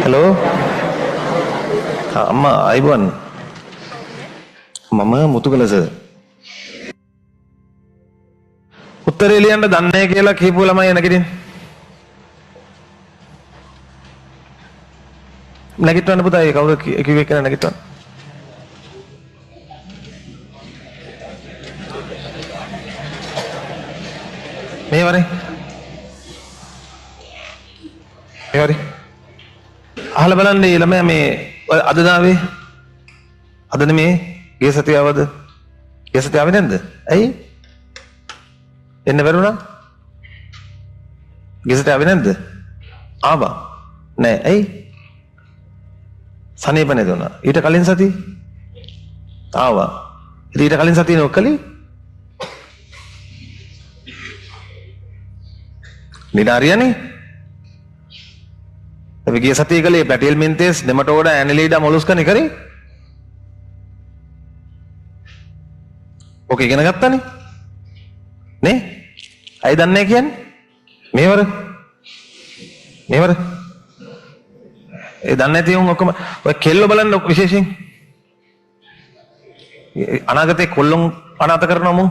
Hello? Amma Ivan. Mama Mutukala sir. උත්තරේලියන්ට දන්නේ කියලා කියපු ළමයි නැගිටින්. නැගිටවන්න පුතා ඒ කවුද කිව්වේ කියලා නැගිටවන්න. මේ වරේ. මේ වරේ. අහලා බලන්න මේ ළමයා මේ අද දාවේ අද නෙමේ ගිය සතියවද? ගිය සතියාවේ නැද්ද? ඇයි? එන්න බැරුණා? ගෙසට ආවේ නැද්ද? ආවා. නෑ ඇයි? සනීප නේද උනා. ඊට කලින් සතිය ආවා. ඊට කලින් සතිය නොකලි? නිදාරියනේ. අපි ගිය සතිය කලේ පැටියල් මින්තේස් නෙමටෝඩා ඇනිලීඩා මොලුස්කනේ කරේ. ඔක ඉගෙන ගත්තානේ. නේ? අය දන්නේ කියන්නේ මේවර ඒ දන්නේ නැති උන් ඔක්කොම ඔය කෙල්ල බලන්න විශේෂයෙන් අනාගතේ කොල්ලොන් අනාථ කරනවා මු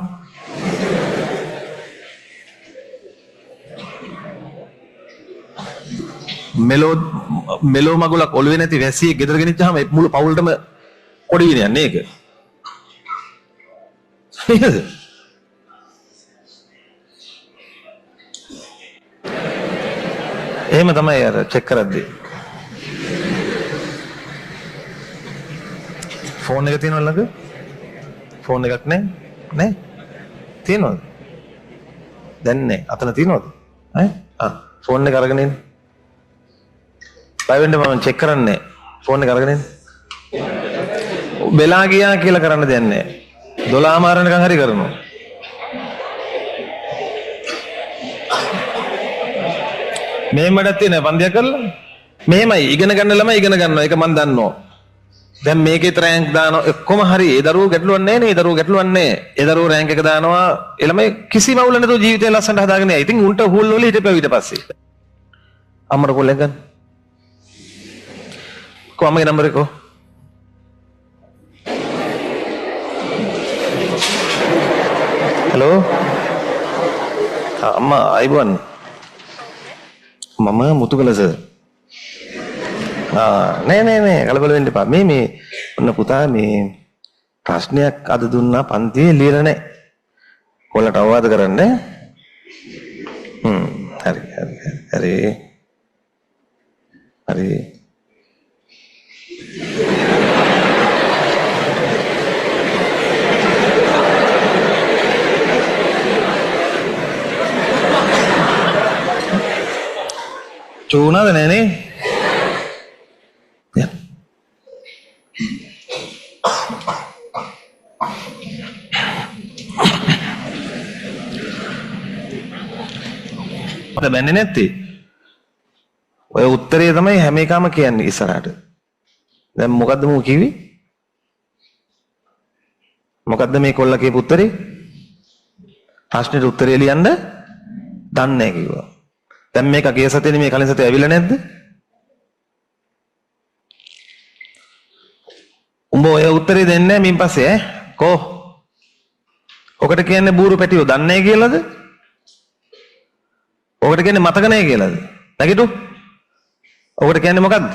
මෙලෝ මගුලක් ඔළුවේ නැති වැසියෙක් ගෙදර ගෙනිච්චාම මුළු පවුලටම කොඩිගෙන යන්නේ ඒක නේද? එහෙම තමයි අර චෙක් කරද්දී ෆෝන් එක තියෙනවද ළඟ? ෆෝන් එකක් නැහැ තියෙනවද? දැන් නැහැ අතන තියෙනවද? ෆෝන් එක අරගෙන ඉන්න. බය වෙන්න මම චෙක් කරන්නේ ෆෝන් එක අරගෙන ඉන්න. වෙලා ගියා කියලා කරන්න දෙයක් නැහැ. 12 මාරනකම් හරි කරනවා. මේ මඩක් තියෙන පන්දියක් කරලා මෙහෙමයි ඉගෙන ගන්න ළමයි ඉගෙන ගන්නවා ඒක මම දන්නවා. දැන් මේකේ රෑන්ක් දානවා ඔක්කොම හරි ඒ දරුවෝ ගැටලුවක් නැහැ නේ. ඒ දරුවෝ ගැටලුවක් නැහැ. ඒ දරුවෝ රෑන්ක් එක දානවා ඒ ළමයි කිසිම අවුල නැතුව ජීවිතේ ලස්සනට හදාගෙන යයි. ඉතින් උන්ට හූල් වල හිටපෙව ඊට පස්සේ අම්මර කොල්ලෙන් ගන්න කොහමගේ නම්බර එක hello අම්මා අයිබෝන් මම මුතුකල සර්. නෑ කලබල වෙන්න එපා. මේ ඔන්න පුතා මේ ප්‍රශ්නයක් අද දුන්නා පන්තියේ ලියලා නෑ. කොල්ලට අවවාද කරන්න. හරි. චූනාද නෑනේ? මට බැන්නේ නැත්තේ. ඔය උත්තරේ තමයි හැම එකම කියන්නේ ඉස්සරහට. දැන් මොකද්ද මම කිව්වේ? මොකද්ද මේ කොල්ලා කියපු උත්තරේ? ප්‍රශ්නෙට උත්තරේ ලියන්න දන්නේ නැහැ කිව්වා. දැන් මේක ගිය සතියේ මේ කලින් සතියේ ඇවිල්ලා නැද්ද? උඹ ඔය උත්තරේ දෙන්නේ නැහැ මින් පස්සේ කෝ? ඔකට කියන්නේ බూరు පැටියෝ දන්නේ නැහැ කියලාද? ඔකට කියන්නේ මතක නැහැ කියලාද? නැගිටු. ඔකට කියන්නේ මොකද්ද?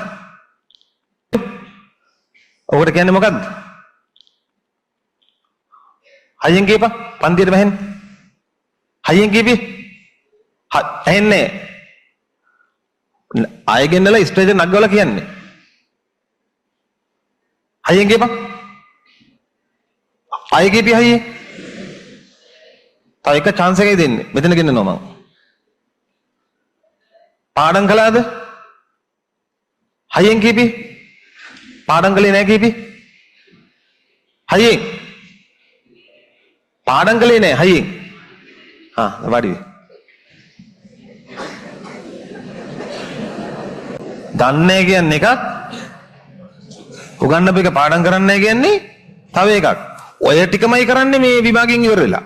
ඔකට කියන්නේ මොකද්ද? හයියෙන් කියපන් පන්තියට වැහෙන්න. හයියෙන් කියපි. ඇහෙන්නේ ආයෙ ගෙන්නලා ස්ටේජ් එක නග්ගවලා කියන්නේ. හයියෙන් කියපන්. ආයෙ කියපි හයියෙන්. තව එක chance එකයි දෙන්නේ. මෙතන ගෙන්නනවා මම. පාඩම් කළාද? හයියෙන් කියපි. පාඩම් කළේ නැහැ කියපි. හයියෙන්. පාඩම් කළේ නැහැ හයියෙන්. වාඩි වෙ. දන්නේ කියන්නේ එකක් උගන්නපු එක පාඩම් කරන්නේ කියන්නේ තව එකක්. ඔය ටිකමයි කරන්නේ මේ විභාගයෙන් ඉවර වෙලා.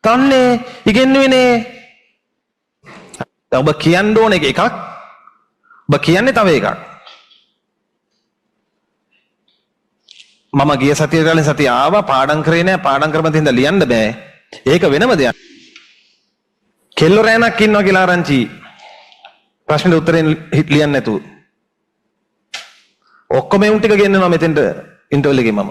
තන්නේ ඉගෙනුවේ නේ. ඔබ කියන්න ඕන එකක් ඔබ කියන්නේ තව එකක්. මම ගිය සතියේ කලින් සතිය ආවා පාඩම් කරේ නෑ පාඩම් කරපන් හින්දා ලියන්න බෑ. ඒක වෙනම දෙයක්. කෙල්ල රෑනක් ඉන්නවා කියලා ආරංචි. ප්‍රශ්නෙට උත්තරේ ලියන්න නැතුව. ඔක්කොම එවුන් ටික ගෙන්නනවා මෙතෙන්ට ඉන්ටර්වල් එකේ මම.